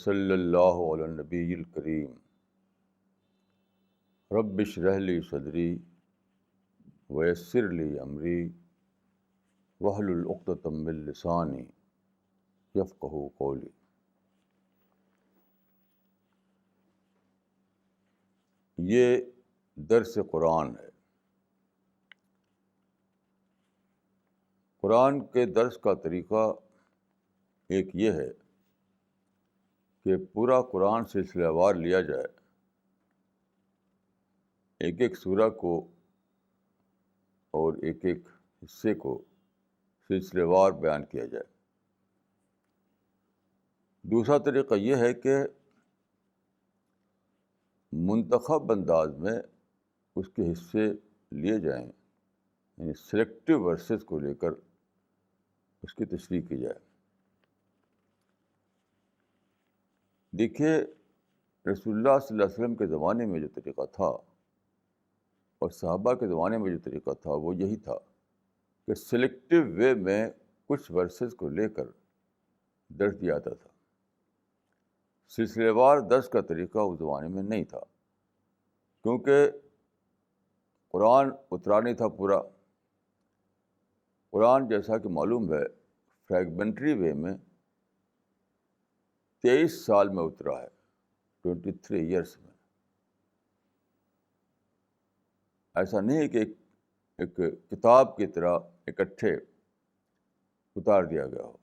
وصلی اللہ علی النبی الکریم رب اشرح لی صدری ویسر لی امری واحلل عقدۃ من لسانی یفقہوا قولی۔ یہ درس قرآن ہے۔ قرآن کے درس کا طریقہ ایک یہ ہے کہ پورا قرآن سلسلہ وار لیا جائے، ایک ایک سورہ کو اور ایک ایک حصے کو سلسلہ وار بیان کیا جائے۔ دوسرا طریقہ یہ ہے کہ منتخب انداز میں اس کے حصے لیے جائیں، یعنی سلیکٹو ورسز کو لے کر اس کی تشریح کی جائے۔ دیکھیے، رسول اللہ صلی اللہ علیہ وسلم کے زمانے میں جو طریقہ تھا اور صحابہ کے زمانے میں جو طریقہ تھا وہ یہی تھا کہ سلیکٹو وے میں کچھ ورسز کو لے کر درس دیا جاتا تھا۔ سلسلہ وار درس کا طریقہ اس زمانے میں نہیں تھا، کیونکہ قرآن اترا نہیں تھا پورا۔ قرآن جیسا کہ معلوم ہے فریگمنٹری وے میں 23 سال میں اترا ہے، 23 ایئرس میں۔ ایسا نہیں ہے کہ ایک کتاب کی طرح اکٹھے اتار دیا گیا ہو۔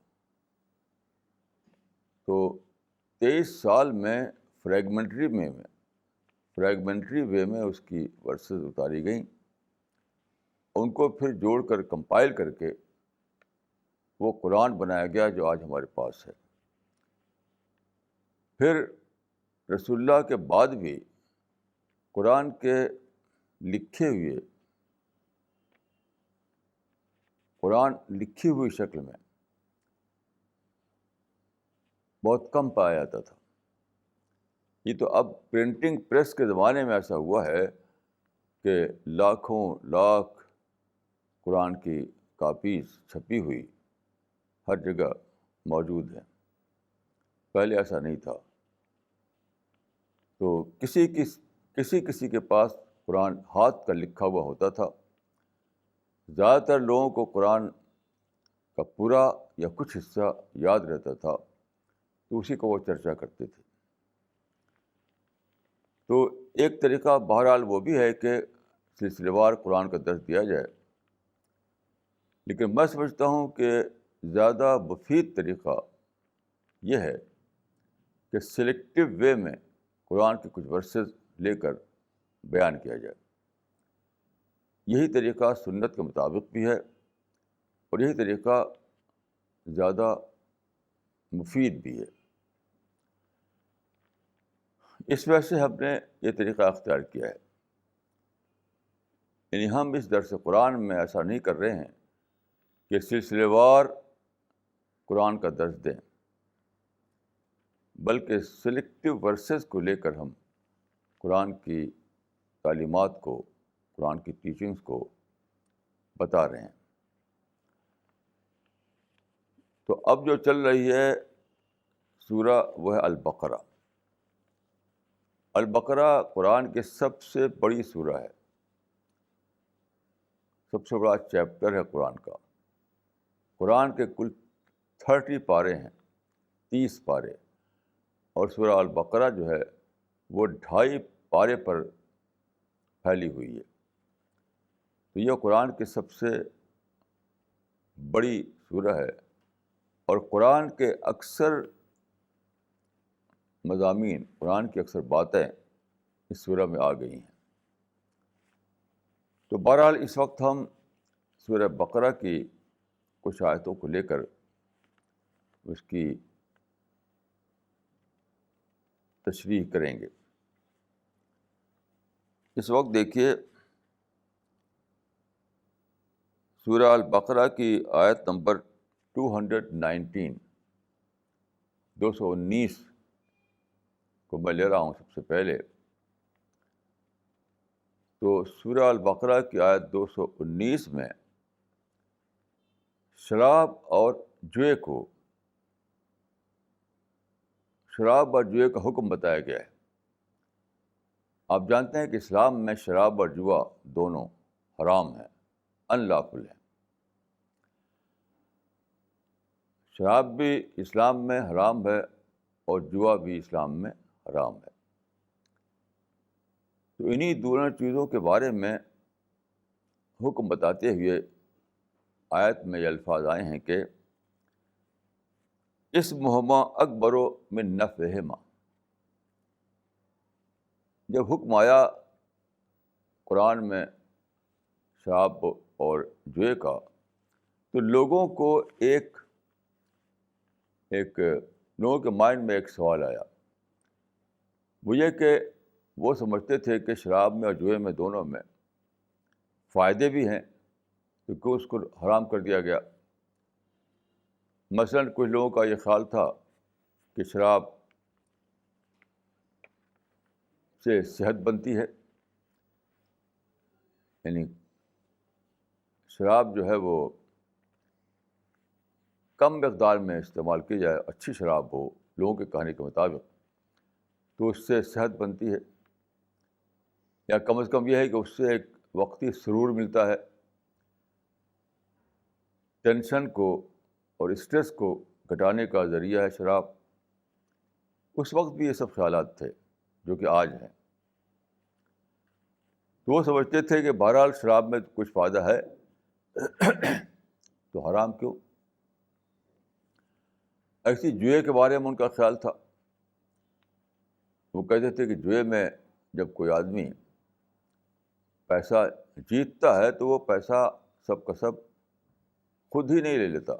تو 23 سال میں فریگمنٹری وے میں اس کی ورسز اتاری گئیں، ان کو پھر جوڑ کر کمپائل کر کے وہ قرآن بنایا گیا جو آج ہمارے پاس ہے۔ پھر رسول اللہ کے بعد بھی قرآن کے قرآن لکھی ہوئی شکل میں بہت کم پایا جاتا تھا۔ یہ تو اب پرنٹنگ پریس کے زمانے میں ایسا ہوا ہے کہ لاکھوں لاکھ قرآن کی کاپیز چھپی ہوئی ہر جگہ موجود ہیں۔ پہلے ایسا نہیں تھا۔ تو کسی کے پاس قرآن ہاتھ کا لکھا ہوا ہوتا تھا۔ زیادہ تر لوگوں کو قرآن کا پورا یا کچھ حصہ یاد رہتا تھا، تو اسی کو وہ چرچا کرتے تھے۔ تو ایک طریقہ بہرحال وہ بھی ہے کہ سلسلہ وار قرآن کا درس دیا جائے، لیکن میں سمجھتا ہوں کہ زیادہ مفید طریقہ یہ ہے کہ سلیکٹو وے میں قرآن کے کچھ ورسز لے کر بیان کیا جائے۔ یہی طریقہ سنت کے مطابق بھی ہے اور یہی طریقہ زیادہ مفید بھی ہے۔ اس وجہ سے ہم نے یہ طریقہ اختیار کیا ہے، یعنی ہم اس درس قرآن میں ایسا نہیں کر رہے ہیں کہ سلسلہ وار قرآن کا درس دیں، بلکہ سلیکٹو ورسز کو لے کر ہم قرآن کی تعلیمات کو، قرآن کی ٹیچنگز کو بتا رہے ہیں۔ تو اب جو چل رہی ہے سورہ وہ ہے البقرہ۔ البقرہ قرآن کی سب سے بڑی سورہ ہے، سب سے بڑا چیپٹر ہے قرآن کا۔ قرآن کے کل 30 پارے ہیں، 30 پارے، اور سورہ البقرہ جو ہے وہ 2.5 پارے پر پھیلی ہوئی ہے۔ تو یہ قرآن کی سب سے بڑی سورہ ہے، اور قرآن کے اکثر مضامین، قرآن کی اکثر باتیں اس سورہ میں آ گئی ہیں۔ تو بہرحال اس وقت ہم سورہ بقرہ کی کچھ آیتوں کو لے کر اس کی تشریح کریں گے۔ اس وقت دیکھیے سورہ البقرہ کی آیت نمبر 219 219 کو میں لے رہا ہوں سب سے پہلے۔ تو سورہ البقرہ کی آیت 219 میں شراب اور جوئے کو شراب اور جوئے کا حکم بتایا گیا ہے۔ آپ جانتے ہیں کہ اسلام میں شراب اور جوا دونوں حرام ہیں، ان لافل ہیں۔ شراب بھی اسلام میں حرام ہے اور جوا بھی اسلام میں حرام ہے۔ تو انہی دونوں چیزوں کے بارے میں حکم بتاتے ہوئے آیت میں یہ الفاظ آئے ہیں کہ اسمہما اکبر من نفعہما۔ جب حکم آیا قرآن میں شراب اور جوئے کا، تو لوگوں کو ایک لوگوں کے مائنڈ میں ایک سوال آیا، وہ یہ کہ وہ سمجھتے تھے کہ شراب میں اور جوئے میں دونوں میں فائدے بھی ہیں، تو کیوں اس کو حرام کر دیا گیا؟ مثلاً کچھ لوگوں کا یہ خیال تھا کہ شراب سے صحت بنتی ہے، یعنی شراب جو ہے وہ کم مقدار میں استعمال کی جائے، اچھی شراب ہو لوگوں کے کہنے کے مطابق، تو اس سے صحت بنتی ہے، یا کم از کم یہ ہے کہ اس سے ایک وقتی سرور ملتا ہے، ٹینشن کو اور اسٹریس کو گھٹانے کا ذریعہ ہے شراب۔ اس وقت بھی یہ سب خیالات تھے جو کہ آج ہیں۔ تو وہ سمجھتے تھے کہ بہرحال شراب میں کچھ فائدہ ہے تو حرام کیوں؟ ایسی جوئے کے بارے میں ان کا خیال تھا، وہ کہتے تھے کہ جوئے میں جب کوئی آدمی پیسہ جیتتا ہے تو وہ پیسہ سب کا سب خود ہی نہیں لے لیتا،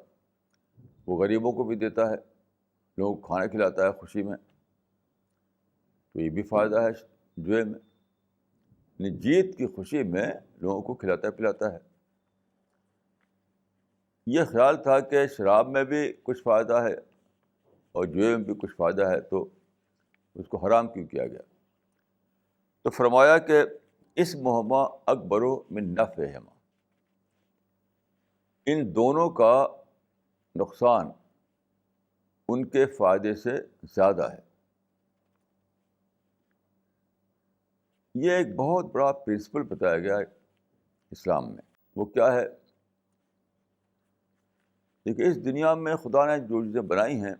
وہ غریبوں کو بھی دیتا ہے، لوگوں کو کھانا کھلاتا ہے خوشی میں، تو یہ بھی فائدہ ہے جوئے میں، یعنی جیت کی خوشی میں لوگوں کو کھلاتا پلاتا ہے۔ یہ خیال تھا کہ شراب میں بھی کچھ فائدہ ہے اور جوئے میں بھی کچھ فائدہ ہے، تو اس کو حرام کیوں کیا گیا؟ تو فرمایا کہ اسمہما اکبر من نفعہما، ان دونوں کا نقصان ان کے فائدے سے زیادہ ہے۔ یہ ایک بہت بڑا پرنسپل بتایا گیا ہے اسلام میں۔ وہ کیا ہے؟ دیکھیے، اس دنیا میں خدا نے جو چیزیں بنائی ہیں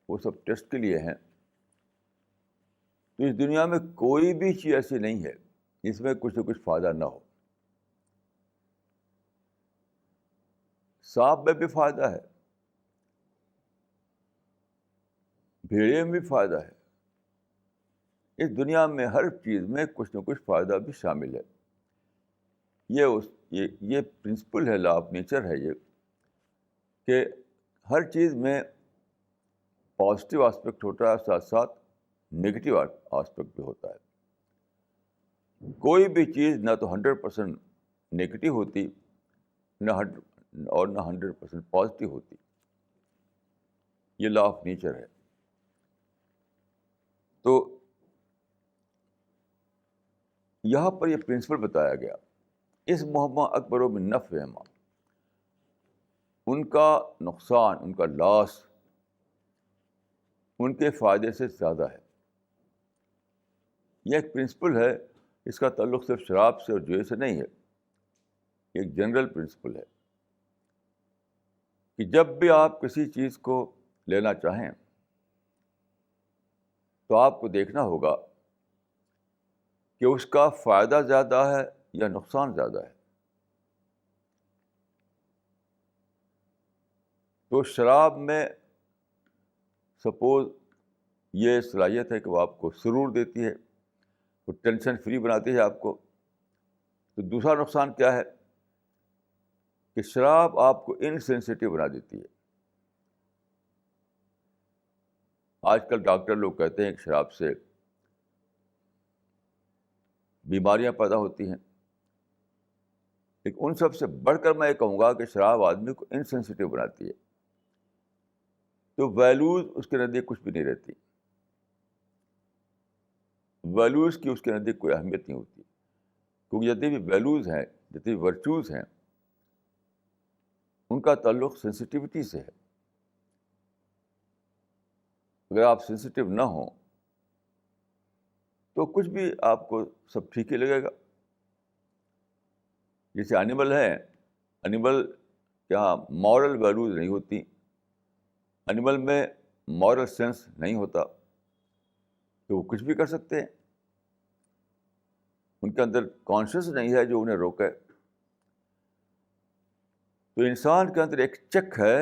وہ سب ٹیسٹ کے لیے ہیں۔ تو اس دنیا میں کوئی بھی چیز ایسی نہیں ہے جس میں کچھ نہ کچھ فائدہ نہ ہو۔ سانپ میں بھی فائدہ ہے، بھیڑیے میں بھی فائدہ ہے، اس دنیا میں ہر چیز میں کچھ نہ کچھ فائدہ بھی شامل ہے۔ یہ پرنسپل ہے، لا آف نیچر ہے یہ، کہ ہر چیز میں پازیٹیو آسپیکٹ ہوتا ہے، ساتھ ساتھ نگیٹو آسپیکٹ بھی ہوتا ہے۔ کوئی بھی چیز نہ تو 100% نگیٹو ہوتی نہ 100% پازیٹیو ہوتی۔ یہ لا آف نیچر ہے۔ تو یہاں پر یہ پرنسپل بتایا گیا، اسمہما اکبر من نفعہما، ان کا نقصان، ان کا لاس ان کے فائدے سے زیادہ ہے۔ یہ ایک پرنسپل ہے، اس کا تعلق صرف شراب سے اور جوئے سے نہیں ہے، ایک جنرل پرنسپل ہے کہ جب بھی آپ کسی چیز کو لینا چاہیں تو آپ کو دیکھنا ہوگا کہ اس کا فائدہ زیادہ ہے یا نقصان زیادہ ہے۔ تو شراب میں سپوز یہ صلاحیت ہے کہ وہ آپ کو سرور دیتی ہے، وہ ٹینشن فری بناتی ہے آپ کو، تو دوسرا نقصان کیا ہے کہ شراب آپ کو انسینسٹیو بنا دیتی ہے۔ آج کل ڈاکٹر لوگ کہتے ہیں کہ شراب سے بیماریاں پیدا ہوتی ہیں، لیکن ان سب سے بڑھ کر میں یہ کہوں گا کہ شراب آدمی کو انسینسٹیو بناتی ہے، تو ویلیوز اس کے نزدیک کچھ بھی نہیں رہتی، ویلیوز کی اس کے نزدیک کوئی اہمیت نہیں ہوتی، کیونکہ جتنی بھی ویلیوز ہیں، جتنی بھی ورچوز ہیں، ان کا تعلق سینسٹیوٹی سے ہے۔ اگر آپ سینسیٹیو نہ ہوں تو کچھ بھی آپ کو سب ٹھیک ہی لگے گا. جیسے اینیمل ہے، اینیمل کے یہاں مورل ویلیوز نہیں ہوتی، اینیمل میں مورل سینس نہیں ہوتا، تو وہ کچھ بھی کر سکتے ہیں. ان کے اندر کانشیس نہیں ہے جو انہیں روکے. تو انسان کے اندر ایک چیک ہے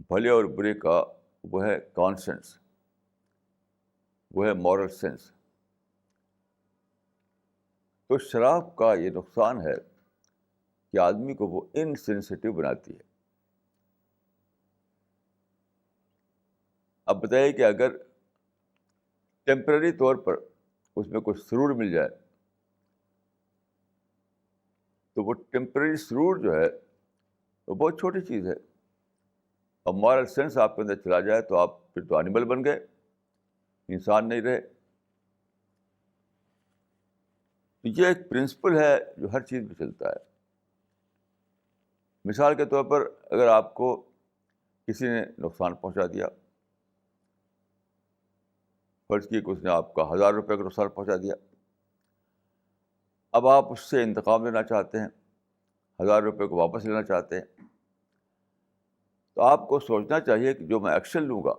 بھلے اور برے کا، وہ ہے کانشنس، وہ ہے مورل سینس. تو شراب کا یہ نقصان ہے کہ آدمی کو وہ انسینسٹیو بناتی ہے. اب بتائیے کہ اگر ٹیمپرری طور پر اس میں کوئی سرور مل جائے تو وہ ٹیمپرری سرور جو ہے وہ بہت چھوٹی چیز ہے. اب مورل سینس آپ کے اندر چلا جائے تو آپ پھر تو اینیمل بن گئے، انسان نہیں رہے. تو یہ ایک پرنسپل ہے جو ہر چیز میں چلتا ہے. مثال کے طور پر اگر آپ کو کسی نے نقصان پہنچا دیا، فرض کی کہ اس نے آپ کا 1000 روپے کا نقصان پہنچا دیا، اب آپ اس سے انتقام لینا چاہتے ہیں، 1000 روپے کو واپس لینا چاہتے ہیں، تو آپ کو سوچنا چاہیے کہ جو میں ایکشن لوں گا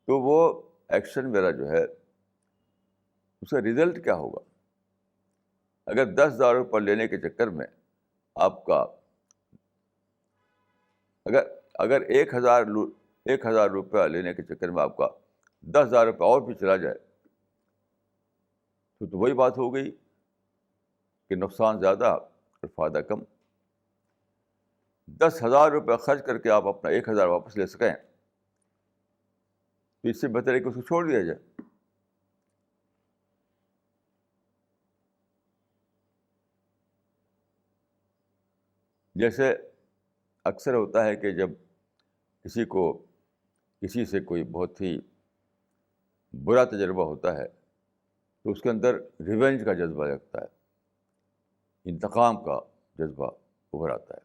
تو وہ ایکشن میرا جو ہے اس کا رزلٹ کیا ہوگا. اگر 10,000 روپے لینے کے چکر میں آپ کا اگر 1,000 روپیہ لینے کے چکر میں آپ کا 10,000 روپے اور بھی چلا جائے تو وہی بات ہو گئی کہ نقصان زیادہ اور فائدہ کم. 10,000 روپے خرچ کر کے آپ اپنا 1,000 واپس لے سکیں تو اس سے بہتر ہے کہ اس کو چھوڑ دیا جائے. جیسے اکثر ہوتا ہے کہ جب کسی سے کوئی بہت ہی برا تجربہ ہوتا ہے تو اس کے اندر ریونج کا جذبہ لگتا ہے، انتقام کا جذبہ ابھر آتا ہے،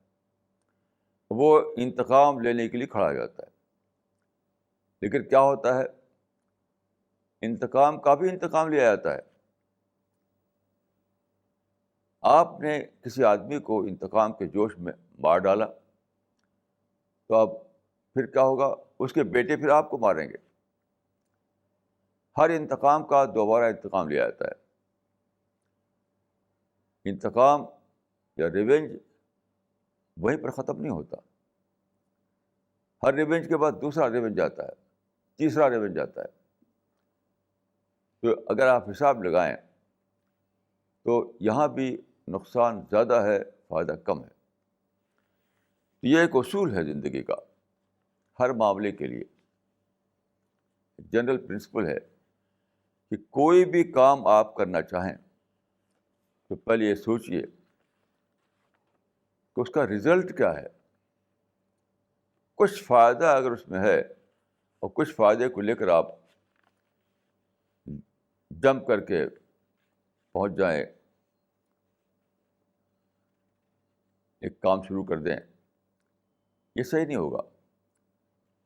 وہ انتقام لینے کے لیے کھڑا ہو جاتا ہے. لیکن کیا ہوتا ہے، انتقام کا بھی انتقام لیا جاتا ہے. آپ نے کسی آدمی کو انتقام کے جوش میں مار ڈالا تو اب پھر کیا ہوگا، اس کے بیٹے پھر آپ کو ماریں گے. ہر انتقام کا دوبارہ انتقام لیا جاتا ہے. انتقام یا ریونج وہیں پر ختم نہیں ہوتا. ہر ریونج کے بعد دوسرا ریونج آتا ہے، تیسرا ریونج آتا ہے. تو اگر آپ حساب لگائیں تو یہاں بھی نقصان زیادہ ہے، فائدہ کم ہے. یہ ایک اصول ہے زندگی کا، ہر معاملے کے لیے جنرل پرنسپل ہے کہ کوئی بھی کام آپ کرنا چاہیں تو پہلے یہ سوچئے کہ اس کا رزلٹ کیا ہے. کچھ فائدہ اگر اس میں ہے اور کچھ فائدے کو لے کر آپ جمپ کر کے پہنچ جائیں، ایک کام شروع کر دیں، یہ صحیح نہیں ہوگا.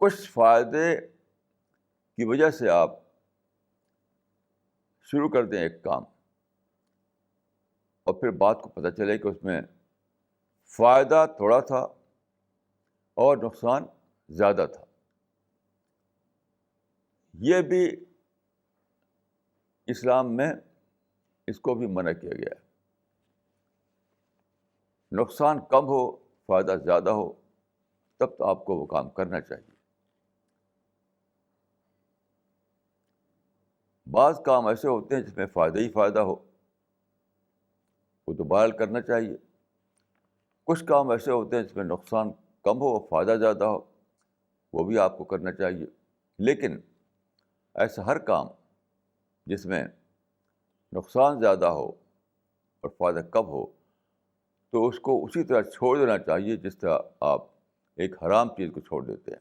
کچھ فائدے کی وجہ سے آپ شروع کر دیں ایک کام اور پھر بات کو پتہ چلے کہ اس میں فائدہ تھوڑا تھا اور نقصان زیادہ تھا. یہ بھی اسلام میں اس کو بھی منع کیا گیا ہے. نقصان کم ہو فائدہ زیادہ ہو تب تو آپ کو وہ کام کرنا چاہیے. بعض کام ایسے ہوتے ہیں جس میں فائدہ ہی فائدہ ہو، وہ تو بہرحال کرنا چاہیے. کچھ کام ایسے ہوتے ہیں جس میں نقصان کم ہو فائدہ زیادہ ہو، وہ بھی آپ کو کرنا چاہیے. لیکن ایسا ہر کام جس میں نقصان زیادہ ہو اور فائدہ کم ہو تو اس کو اسی طرح چھوڑ دینا چاہیے جس طرح آپ ایک حرام چیز کو چھوڑ دیتے ہیں.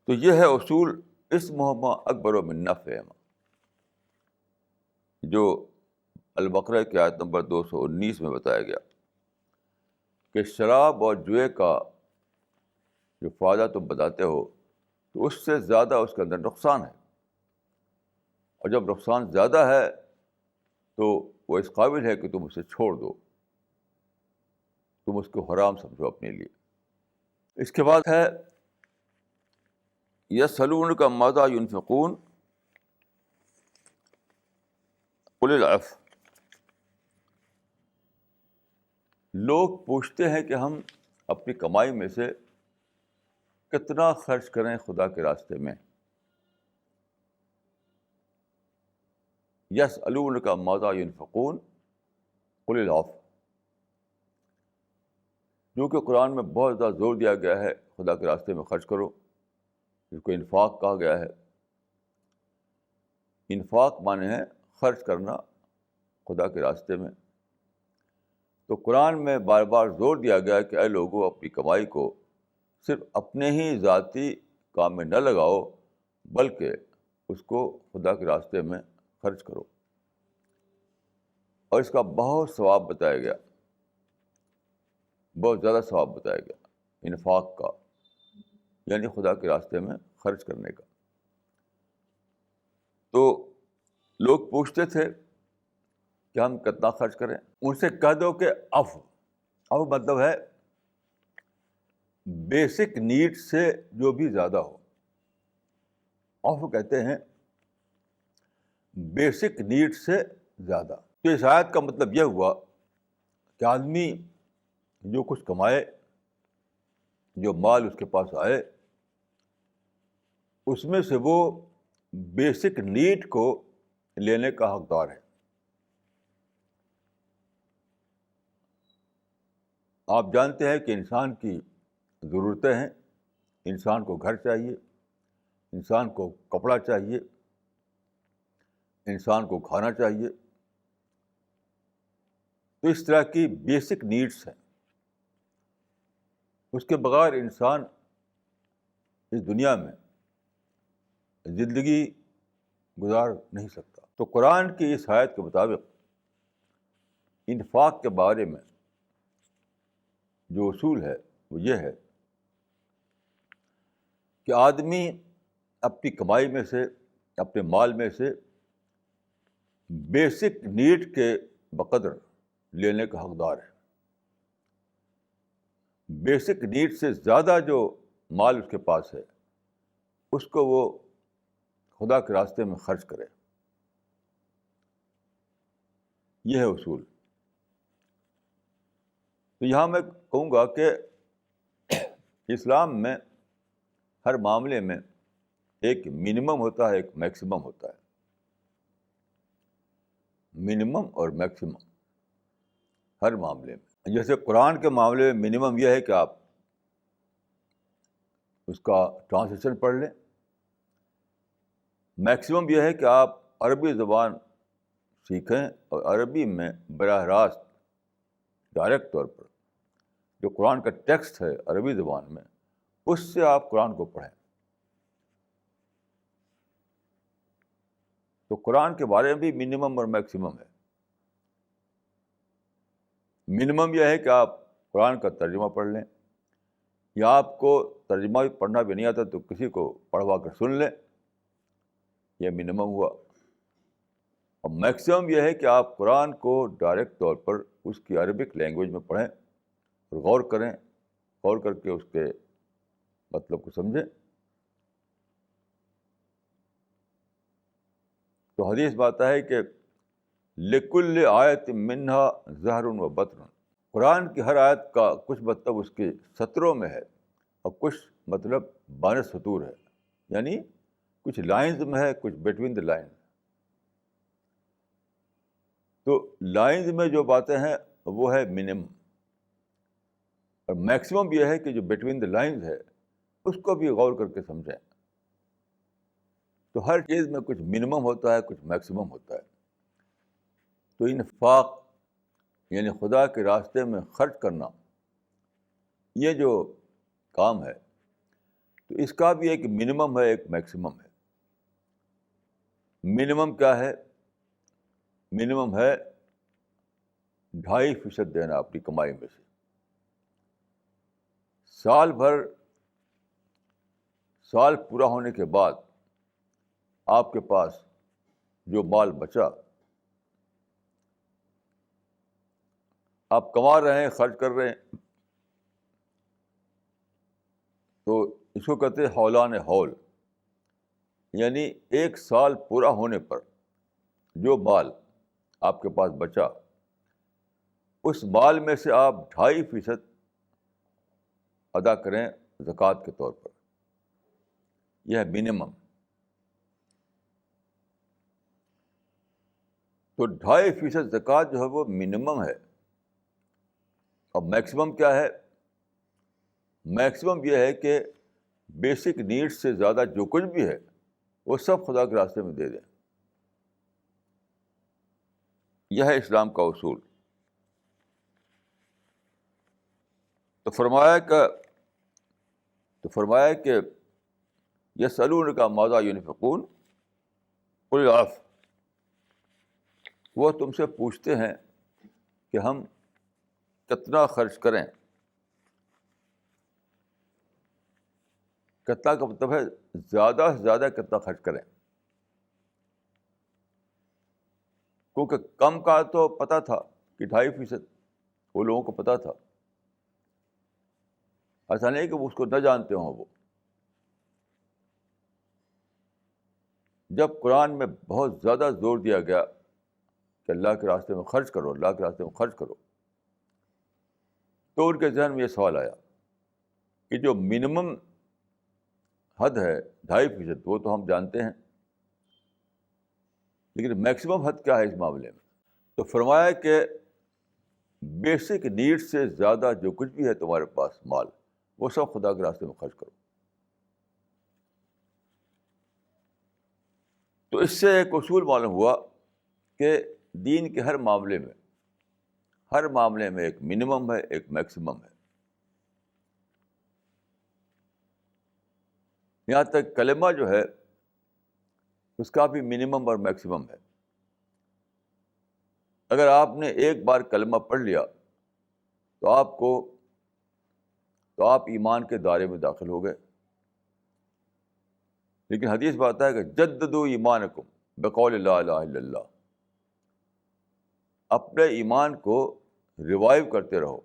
تو یہ ہے اصول اسمہما اکبر من نفعہما، جو البقرہ کی آیت نمبر 219 میں بتایا گیا کہ شراب اور جوئے کا جو فائدہ تم بتاتے ہو تو اس سے زیادہ اس کے اندر نقصان ہے، اور جب نقصان زیادہ ہے تو وہ اس قابل ہے کہ تم اسے چھوڑ دو، تم اس کو حرام سمجھو اپنے لیے۔ اس کے بعد ہے یسألونک ماذا ينفقون قل العفو۔ لوگ پوچھتے ہیں کہ ہم اپنی کمائی میں سے کتنا خرچ کریں خدا کے راستے میں۔ یسألونک ماذا ينفقون قل العفو، جو کہ قرآن میں بہت زیادہ زور دیا گیا ہے خدا کے راستے میں خرچ کرو، جس کو انفاق کہا گیا ہے۔ انفاق معنی ہے خرچ کرنا خدا کے راستے میں۔ تو قرآن میں بار بار زور دیا گیا کہ اے لوگوں، اپنی کمائی کو صرف اپنے ہی ذاتی کام میں نہ لگاؤ، بلکہ اس کو خدا کے راستے میں خرچ کرو، اور اس کا بہت ثواب بتایا گیا، بہت زیادہ ثواب بتایا گیا انفاق کا، یعنی خدا کے راستے میں خرچ کرنے کا۔ تو لوگ پوچھتے تھے کہ ہم کتنا خرچ کریں، ان سے کہہ دو کہ عفو مطلب ہے بیسک نیڈ سے جو بھی زیادہ ہو۔ عفو کہتے ہیں بیسک نیڈ سے زیادہ۔ تو اس آیت کا مطلب یہ ہوا کہ آدمی جو کچھ کمائے، جو مال اس کے پاس آئے، اس میں سے وہ بیسک نیڈ کو لینے کا حقدار ہے۔ آپ جانتے ہیں کہ انسان کی ضرورتیں ہیں، انسان کو گھر چاہیے، انسان کو کپڑا چاہیے، انسان کو کھانا چاہیے۔ تو اس طرح کی بیسک نیڈس ہیں، اس کے بغیر انسان اس دنیا میں زندگی گزار نہیں سکتا۔ تو قرآن کی اس آیت کے مطابق انفاق کے بارے میں جو اصول ہے وہ یہ ہے کہ آدمی اپنی کمائی میں سے، اپنے مال میں سے بیسک نیڈ کے بقدر لینے کا حقدار ہے۔ بیسک نیڈ سے زیادہ جو مال اس کے پاس ہے، اس کو وہ خدا کے راستے میں خرچ کرے۔ یہ ہے اصول۔ تو یہاں میں کہوں گا کہ اسلام میں ہر معاملے میں ایک منیمم ہوتا ہے، ایک میکسیمم ہوتا ہے۔ منیمم اور میکسیمم ہر معاملے میں۔ جیسے قرآن کے معاملے میں منیمم یہ ہے کہ آپ اس کا ٹرانسلیشن پڑھ لیں، میکسیمم یہ ہے کہ آپ عربی زبان سیکھیں اور عربی میں براہ راست ڈائریکٹ طور پر جو قرآن کا ٹیکسٹ ہے عربی زبان میں، اس سے آپ قرآن کو پڑھیں۔ تو قرآن کے بارے میں بھی منیمم اور میکسیمم ہے۔ منیمم یہ ہے کہ آپ قرآن کا ترجمہ پڑھ لیں، یا آپ کو ترجمہ بھی پڑھنا بھی نہیں آتا تو کسی کو پڑھوا کر سن لیں، یہ منیمم ہوا۔ اور میکسیمم یہ ہے کہ آپ قرآن کو ڈائریکٹ طور پر اس کی عربک لینگویج میں پڑھیں اور غور کریں، غور کر کے اس کے مطلب کو سمجھیں۔ تو حدیث میں آتا ہے کہ لِكُلِّ آیَةٍ مِّنْهَا ظَهْرٌ وَبَطْنٌ، قرآن کی ہر آیت کا کچھ مطلب اس کے سطروں میں ہے اور کچھ مطلب بین سطور ہے، یعنی کچھ لائنز میں ہے، کچھ بٹوین دا لائن۔ تو لائنز میں جو باتیں ہیں وہ ہے منیمم، اور میکسیمم یہ ہے کہ جو بٹوین دا لائنز ہے اس کو بھی غور کر کے سمجھیں۔ تو ہر چیز میں کچھ منیمم ہوتا ہے، کچھ میکسیمم ہوتا ہے۔ تو انفاق یعنی خدا کے راستے میں خرچ کرنا، یہ جو کام ہے تو اس کا بھی ایک منیمم ہے، ایک میکسیمم ہے۔ منیمم کیا ہے؟ منیمم ہے 2.5% دینا اپنی کمائی میں سے۔ سال بھر سال پورا ہونے کے بعد آپ کے پاس جو مال بچا، آپ کما رہے ہیں، خرچ کر رہے ہیں، تو اس کو کہتے ہیں ہولان ہول، یعنی ایک سال پورا ہونے پر جو مال آپ کے پاس بچا، اس مال میں سے آپ 2.5% ادا کریں زکوٰۃ کے طور پر. یہ ہے منیمم. تو 2.5% زکوٰۃ جو ہے وہ منیمم ہے. اور میکسیمم کیا ہے؟ میکسیمم یہ ہے کہ بیسک نیڈس سے زیادہ جو کچھ بھی ہے وہ سب خدا کے راستے میں دے دیں. یہ ہے اسلام کا اصول. تو فرمایا کہ یسألونک ماذا ينفقون قل العفو، وہ تم سے پوچھتے ہیں کہ ہم کتنا خرچ کریں. کتنا کا مطلب ہے زیادہ سے زیادہ کتنا خرچ کریں، کیونکہ کم کا تو پتہ تھا کہ 2.5% وہ لوگوں کو پتہ تھا. ایسا نہیں کہ وہ اس کو نہ جانتے ہوں. وہ جب قرآن میں بہت زیادہ زور دیا گیا کہ اللہ کے راستے میں خرچ کرو، اللہ کے راستے میں خرچ کرو، تو ان کے ذہن میں یہ سوال آیا کہ جو منیمم حد ہے 2.5%، وہ تو ہم جانتے ہیں، لیکن میکسیمم حد کیا ہے اس معاملے میں؟ تو فرمایا کہ بیسک نیڈ سے زیادہ جو کچھ بھی ہے تمہارے پاس مال، وہ سب خدا کے راستے میں خرچ کرو. تو اس سے ایک اصول معلوم ہوا کہ دین کے ہر معاملے میں ایک منیمم ہے، ایک میکسیمم ہے. یہاں تک کلمہ جو ہے اس کا بھی منیمم اور میکسیمم ہے. اگر آپ نے ایک بار کلمہ پڑھ لیا تو آپ ایمان کے دائرے میں داخل ہو گئے. لیکن حدیث میں آتا ہے کہ جددوا ایمانکم بقول لا الہ الا اللہ، اپنے ایمان کو ریوائیو کرتے رہو،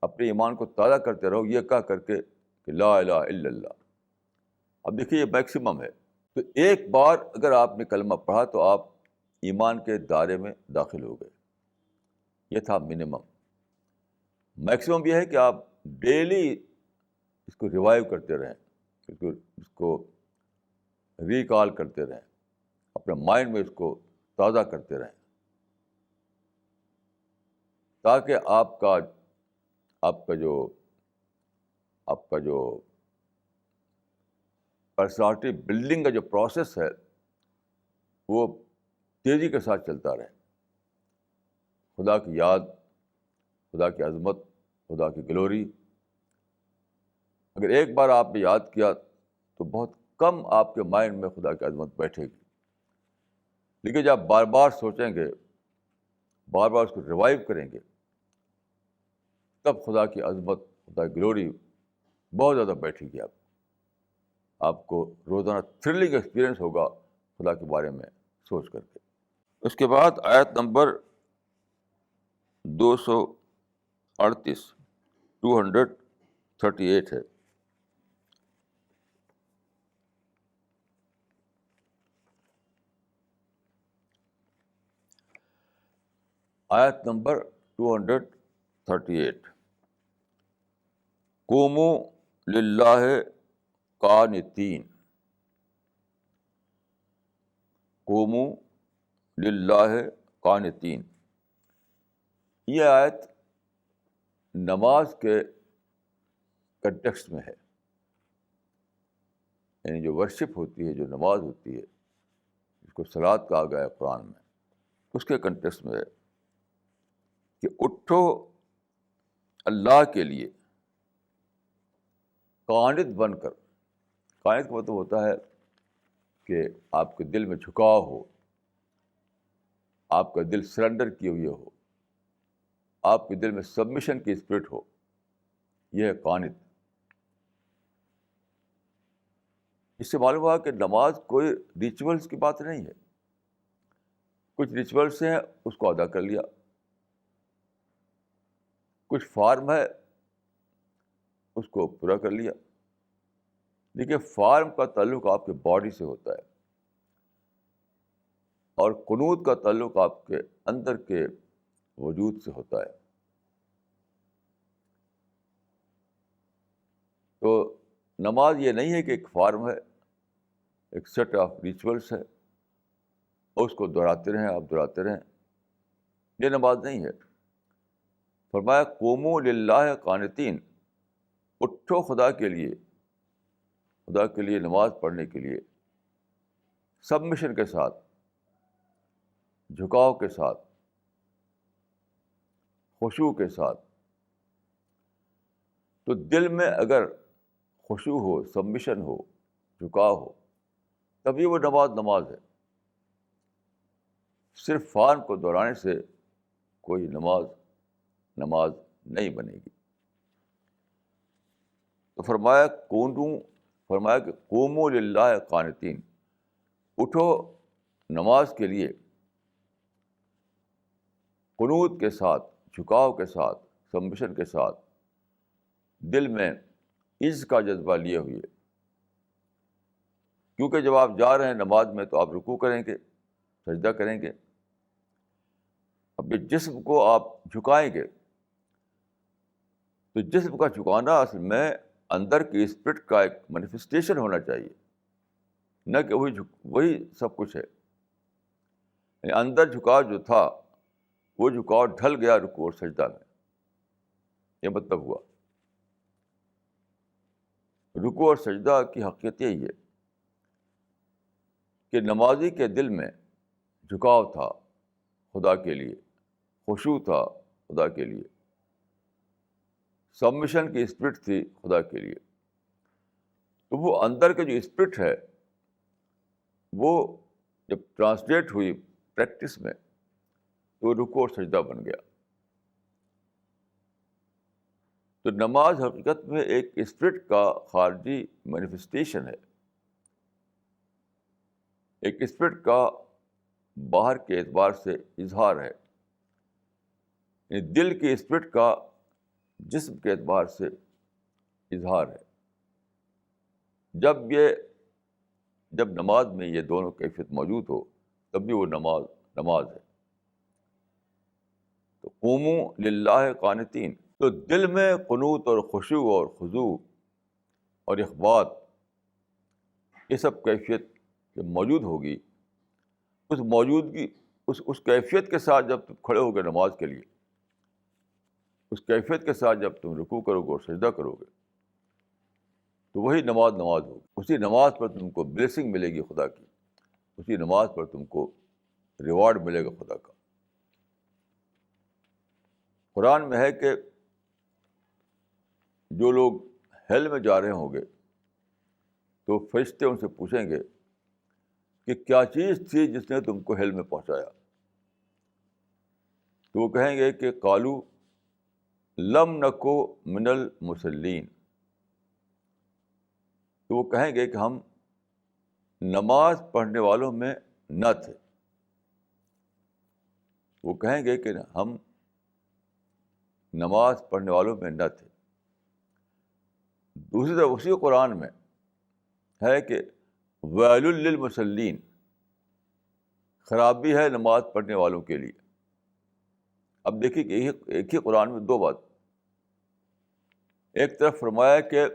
اپنے ایمان کو تازہ کرتے رہو یہ کہہ کر کے کہ لا الہ الا اللہ. اب دیکھیے یہ میکسیمم ہے. تو ایک بار اگر آپ نے کلمہ پڑھا تو آپ ایمان کے دائرے میں داخل ہو گئے. یہ تھا منیمم. میکسیمم یہ ہے کہ آپ ڈیلی اس کو ریوائیو کرتے رہیں، اس کو ریکال کرتے رہیں، اپنے مائنڈ میں اس کو تازہ کرتے رہیں، تاکہ آپ کا جو پرسنالٹی بلڈنگ کا جو پروسیس ہے وہ تیزی کے ساتھ چلتا رہے. خدا کی یاد، خدا کی عظمت، خدا کی گلوری، اگر ایک بار آپ نے یاد کیا تو بہت کم آپ کے مائنڈ میں خدا کی عظمت بیٹھے گی. لیکن جب بار بار سوچیں گے، بار بار اس کو ریوائیو کریں گے، تب خدا کی عظمت، خدا کی گلوری بہت زیادہ بیٹھے گی. آپ کو روزانہ تھرلنگ ایکسپیرئنس ہوگا خدا کے بارے میں سوچ کر کے. اس کے بعد آیت نمبر 238 238 ہے. آیت نمبر 238 قوموا للہ قانتین، قوموا للہ قانتین. یہ آیت نماز کے کنٹیکسٹ میں ہے، یعنی جو ورشپ ہوتی ہے، جو نماز ہوتی ہے، جس کو صلاۃ کہا گیا ہے قرآن میں، اس کے کنٹیکسٹ میں ہے کہ اٹھو اللہ کے لیے قانت بن کر. قانت کا مطلب ہوتا ہے کہ آپ کے دل میں جھکاؤ ہو، آپ کا دل سرنڈر کیے ہوئے ہو، آپ کے دل میں سبمیشن کی اسپرٹ ہو. یہ ہے قانت. اس سے معلوم ہوا کہ نماز کوئی ریچولس کی بات نہیں ہے. کچھ ریچولس ہیں اس کو ادا کر لیا, کچھ فارم ہے اس کو پورا کر لیا, لیکن فارم کا تعلق آپ کے باڈی سے ہوتا ہے اور قنوت کا تعلق آپ کے اندر کے وجود سے ہوتا ہے. تو نماز یہ نہیں ہے کہ ایک فارم ہے, ایک سیٹ آف ریچولس ہے اور اس کو دہراتے رہیں, آپ دہراتے رہیں. یہ نماز نہیں ہے. فرمایا قوموا للہ قانتین, اٹھو خدا کے لیے نماز پڑھنے کے لیے سبمیشن کے ساتھ, جھکاؤ کے ساتھ, خشوع کے ساتھ. تو دل میں اگر خشوع ہو, سبمیشن ہو, جھکاؤ ہو, تبھی وہ نماز ہے. صرف فارم کو دہرانے سے کوئی نماز نہیں بنے گی. تو فرمایا کہ قوموا للہ قانتین, اٹھو نماز کے لیے قنوت کے ساتھ, جھکاؤ کے ساتھ, سبمیشن کے ساتھ, دل میں عز کا جذبہ لیے ہوئے. کیونکہ جب آپ جا رہے ہیں نماز میں تو آپ رکوع کریں گے, سجدہ کریں گے, اپنے جسم کو آپ جھکائیں گے. تو جسم کا جھکانا اصل میں اندر کی اسپرٹ کا ایک مینیفیسٹیشن ہونا چاہیے, نہ کہ وہی سب کچھ ہے. یعنی اندر جھکاؤ جو تھا وہ جھکاؤ ڈھل گیا رکوع اور سجدہ میں, یہ مطلب ہوا. رکوع اور سجدہ کی حقیقت یہی ہے کہ نمازی کے دل میں جھکاؤ تھا خدا کے لیے, خشوع تھا خدا کے لیے, سبمیشن کی اسپرٹ تھی خدا کے لیے. تو وہ اندر کے جو اسپرٹ ہے وہ جب ٹرانسلیٹ ہوئی پریکٹس میں تو رکوع اور سجدہ بن گیا. تو نماز حقیقت میں ایک اسپرٹ کا خارجی مینیفیسٹیشن ہے, ایک اسپرٹ کا باہر کے اعتبار سے اظہار ہے, یعنی دل کی اسپرٹ کا جسم کے اعتبار سے اظہار ہے. جب نماز میں یہ دونوں کیفیت موجود ہو تب بھی وہ نماز ہے. تو قوموا للہ قانتین, تو دل میں قنوت اور خشوع اور خضوع اور اخبات یہ سب کیفیت جب موجود ہوگی, اس موجودگی اس کیفیت کے ساتھ جب تم کھڑے ہوگے نماز کے لیے, اس کیفیت کے ساتھ جب تم رکوع کرو گے اور سجدہ کرو گے, تو وہی نماز ہوگی. اسی نماز پر تم کو بلیسنگ ملے گی خدا کی, اسی نماز پر تم کو ریوارڈ ملے گا خدا کا. قرآن میں ہے کہ جو لوگ ہیل میں جا رہے ہوں گے تو فرشتے ان سے پوچھیں گے کہ کیا چیز تھی جس نے تم کو ہیل میں پہنچایا. تو وہ کہیں گے کہ قالو لم نکو من المصلین, تو وہ کہیں گے کہ ہم نماز پڑھنے والوں میں نہ تھے. وہ کہیں گے کہ ہم نماز پڑھنے والوں میں نہ تھے. دوسری طرف اسی قرآن میں ہے کہ ویل للمصلین, خرابی ہے نماز پڑھنے والوں کے لیے. اب دیکھیے کہ ایک ہی قرآن میں دو بات, ایک طرف فرمایا کہ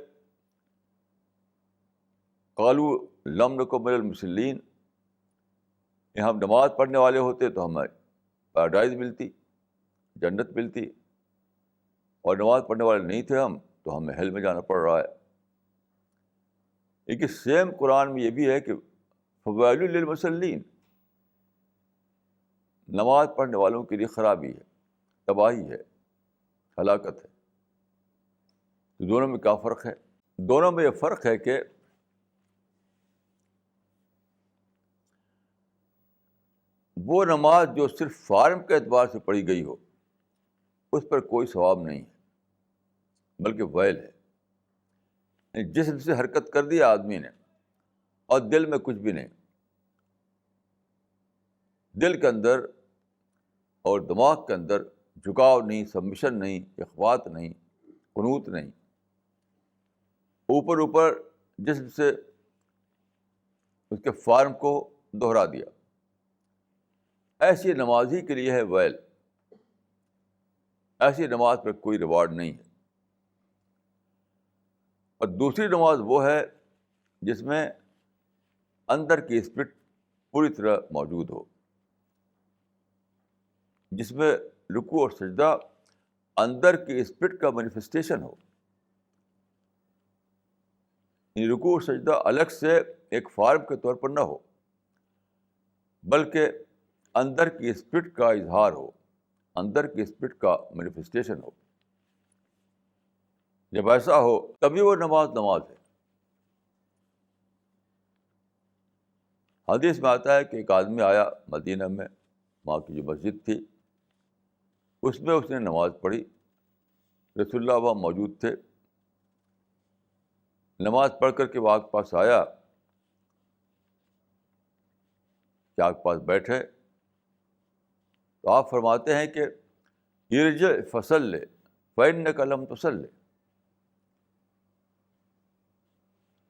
قالوا لم نکن من المصلین, ہم نماز پڑھنے والے ہوتے تو ہمیں پیراڈائز ملتی, جنت ملتی, اور نماز پڑھنے والے نہیں تھے ہم تو ہمیں ہیل میں جانا پڑ رہا ہے. لیکن سیم قرآن میں یہ بھی ہے کہ فویل للمصلین, نماز پڑھنے والوں کے لیے خرابی ہے, تباہی ہے, ہلاکت ہے. تو دونوں میں کیا فرق ہے؟ دونوں میں یہ فرق ہے کہ وہ نماز جو صرف فارم کے اعتبار سے پڑھی گئی ہو اس پر کوئی ثواب نہیں ہے, بلکہ ویل ہے. جسم سے حرکت کر دیا آدمی نے اور دل میں کچھ بھی نہیں. دل کے اندر اور دماغ کے اندر جھکاؤ نہیں، سبمیشن نہیں، اخوات نہیں، قنوت نہیں. اوپر اوپر جسم سے اس کے فارم کو دہرا دیا. ایسی نماز ہی کے لیے ہے ویل. ایسی نماز پہ کوئی ریوارڈ نہیں ہے. اور دوسری نماز وہ ہے جس میں اندر کی اسپرٹ پوری طرح موجود ہو، جس میں رکوع اور سجدہ اندر کی اسپرٹ کا مینیفیسٹیشن ہو. رکوع اور سجدہ الگ سے ایک فارم کے طور پر نہ ہو، بلکہ اندر کی اسپرٹ کا اظہار ہو، اندر کی اسپرٹ کا مینیفیسٹیشن ہو. جب ایسا ہو تبھی وہ نماز ہے. حدیث میں آتا ہے کہ ایک آدمی آیا مدینہ میں، وہاں کی جو مسجد تھی اس میں اس نے نماز پڑھی. رسول اللہ وہاں موجود تھے. نماز پڑھ کر کے وہ آپ کے پاس آیا کہ آپ کے پاس بیٹھے، تو آپ فرماتے ہیں کہ ارجع فصلی فإنک لم تصلی،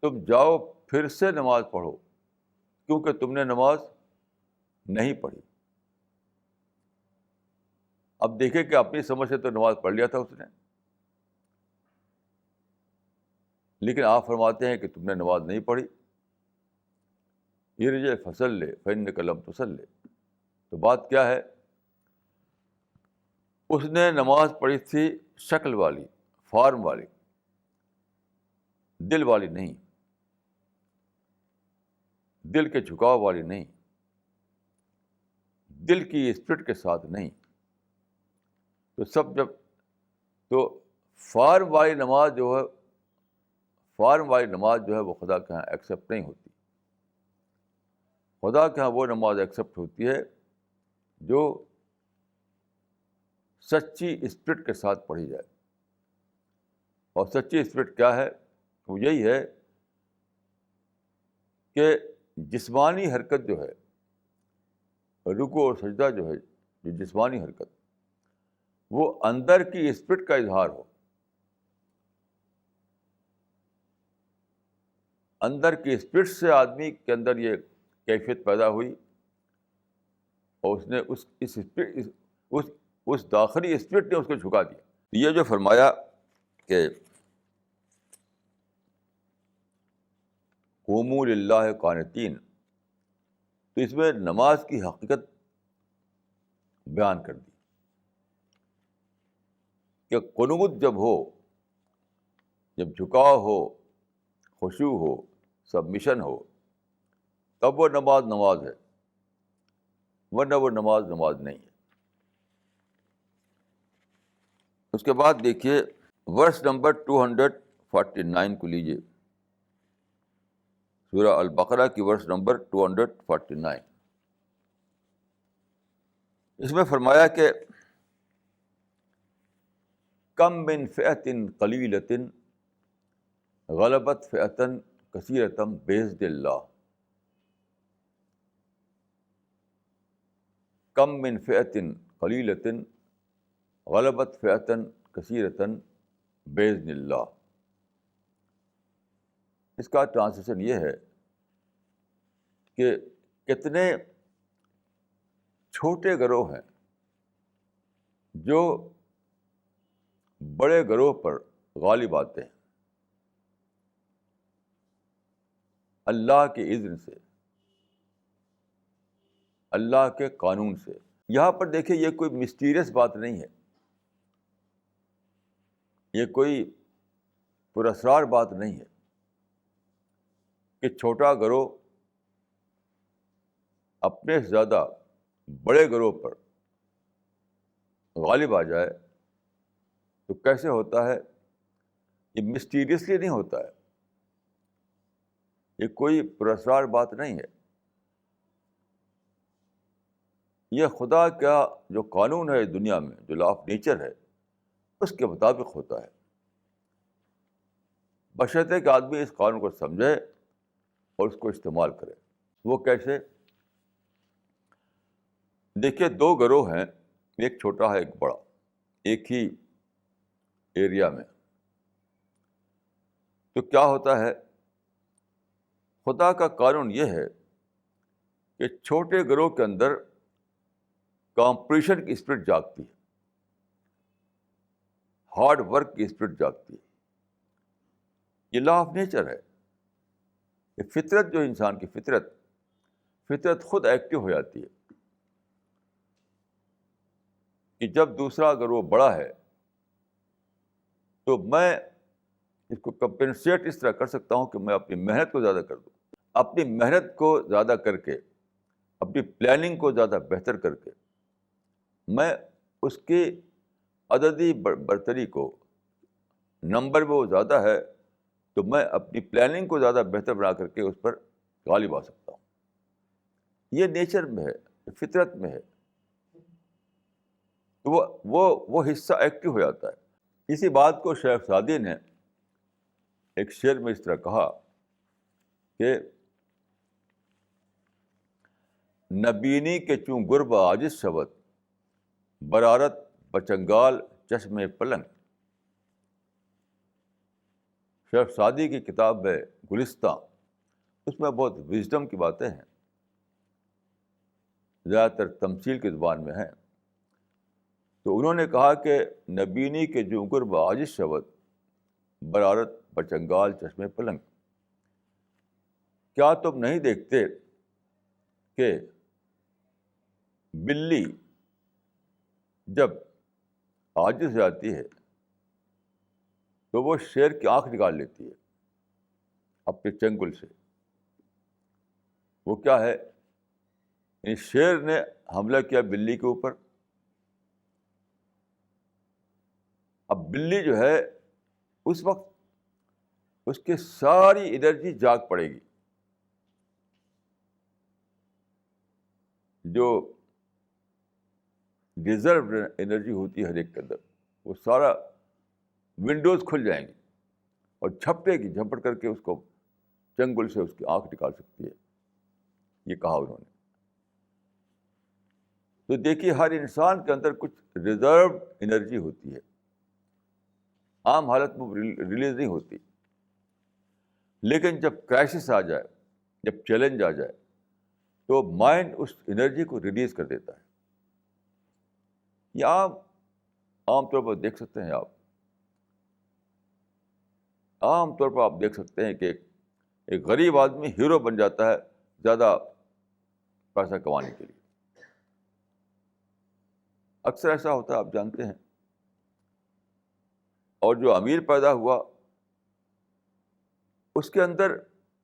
تم جاؤ پھر سے نماز پڑھو کیونکہ تم نے نماز نہیں پڑھی. اب دیکھیں کہ اپنی سمجھ سے تو نماز پڑھ لیا تھا اس نے، لیکن آپ فرماتے ہیں کہ تم نے نماز نہیں پڑھی. ارجع فصلی فإنک لم تصلی. تو بات کیا ہے؟ اس نے نماز پڑھی تھی شکل والی، فارم والی، دل والی نہیں، دل کے جھکاؤ والی نہیں، دل کی اسپرٹ کے ساتھ نہیں. تو فارم والی نماز جو ہے، وہ خدا کے یہاں ایکسیپٹ نہیں ہوتی. خدا کے یہاں وہ نماز ایکسیپٹ ہوتی ہے جو سچی اسپرٹ کے ساتھ پڑھی جائے. اور سچی اسپرٹ کیا ہے؟ وہ یہی ہے کہ جسمانی حرکت جو ہے، رکوع اور سجدہ جو ہے، جو جسمانی حرکت، وہ اندر کی اسپرٹ کا اظہار ہو. اندر کی اسپرٹ سے آدمی کے اندر یہ کیفیت پیدا ہوئی اور اس نے اس داخلی اسپرٹ نے اس کو جھکا دیا. یہ جو فرمایا کہ قوموا للہ قانتین، تو اس میں نماز کی حقیقت بیان کر دی کہ قنوت جب ہو، جب جھکاؤ ہو، خشوع ہو، سبمیشن ہو، تب وہ نماز ہے، ورنہ وہ نماز نہیں ہے. اس کے بعد دیکھیے ورس نمبر 249 کو لیجیے، سورہ البقرہ کی ورس نمبر 249. اس میں فرمایا کہ کم من فئۃ قلیلۃ غلبت فئۃ کثیرۃ بإذن اللہ. کم من فئۃ قلیلۃ غلبت فئۃ کثیرۃ بإذن اللہ. اس کا ٹرانسلیشن یہ ہے کہ کتنے چھوٹے گروہ ہیں جو بڑے گروہ پر غالب آتے ہیں اللہ کے اذن سے، اللہ کے قانون سے. یہاں پر دیکھیں یہ کوئی مسٹیریس بات نہیں ہے، یہ کوئی پراسرار بات نہیں ہے کہ چھوٹا گروہ اپنے سے زیادہ بڑے گروہ پر غالب آ جائے. تو کیسے ہوتا ہے؟ یہ مسٹیریسلی نہیں ہوتا ہے، یہ کوئی پراسرار بات نہیں ہے. یہ خدا کا جو قانون ہے دنیا میں، جو لا آف نیچر ہے، اس کے مطابق ہوتا ہے، بشرطے کہ آدمی اس قانون کو سمجھے اور اس کو استعمال کرے. وہ کیسے؟ دیکھیے، دو گروہ ہیں، ایک چھوٹا ہے ایک بڑا، ایک ہی ایریا میں. تو کیا ہوتا ہے، خدا کا قانون یہ ہے کہ چھوٹے گروہ کے اندر کمپٹیشن کی اسپرٹ جاگتی ہے، ہارڈ ورک کی اسپرٹ جاگتی ہے. یہ لا آف نیچر ہے. یہ فطرت، جو انسان کی فطرت خود ایکٹیو ہو جاتی ہے کہ جب دوسرا گروہ بڑا ہے تو میں اس کو کمپنسیٹ اس طرح کر سکتا ہوں کہ میں اپنی محنت کو زیادہ کر دوں. اپنی محنت کو زیادہ کر کے، اپنی پلاننگ کو زیادہ بہتر کر کے، میں اس کی عددی برتری کو، نمبر میں وہ زیادہ ہے تو میں اپنی پلاننگ کو زیادہ بہتر بنا کر کے اس پر غالب آ سکتا ہوں. یہ نیچر میں ہے، فطرت میں ہے. تو وہ حصہ ایکٹیو ہو جاتا ہے. اسی بات کو شیخ سعدی نے ایک شعر میں اس طرح کہا کہ نبینی کے چوں گرب عاجز شود، برارت بچنگال چشم پلنگ. شیخ سعدی کی کتاب ہے گلستاں، اس میں بہت وزڈم کی باتیں ہیں، زیادہ تر تمثیل کی زبان میں ہیں. تو انہوں نے کہا کہ نبینی کے جو گرب عاجز شود، برارت بچنگال چشم پلنگ. کیا تم نہیں دیکھتے کہ بلی جب عاجز ہو جاتی ہے تو وہ شیر کی آنکھ نکال لیتی ہے اپنے چنگل سے. وہ کیا ہے، یعنی شیر نے حملہ کیا بلی کے اوپر. اب بلی جو ہے اس وقت اس کی ساری انرجی جاگ پڑے گی، جو ریزرو انرجی ہوتی ہے ہر ایک کے اندر، وہ سارا ونڈوز کھل جائیں گی اور جھپٹے گی، جھپٹ کر کے اس کو چنگل سے اس کی آنکھ نکال سکتی ہے. یہ کہا انہوں نے. تو دیکھیے، ہر انسان کے اندر کچھ ریزرو انرجی ہوتی ہے، عام حالت میں ریلیز نہیں ہوتی. لیکن جب کرائسس آ جائے، جب چیلنج آ جائے تو مائنڈ اس انرجی کو ریلیز کر دیتا ہے. یہ عام طور پر دیکھ سکتے ہیں آپ، عام طور پر آپ دیکھ سکتے ہیں کہ ایک غریب آدمی ہیرو بن جاتا ہے زیادہ پیسہ کمانے کے لیے. اکثر ایسا ہوتا ہے، آپ جانتے ہیں. اور جو امیر پیدا ہوا اس کے اندر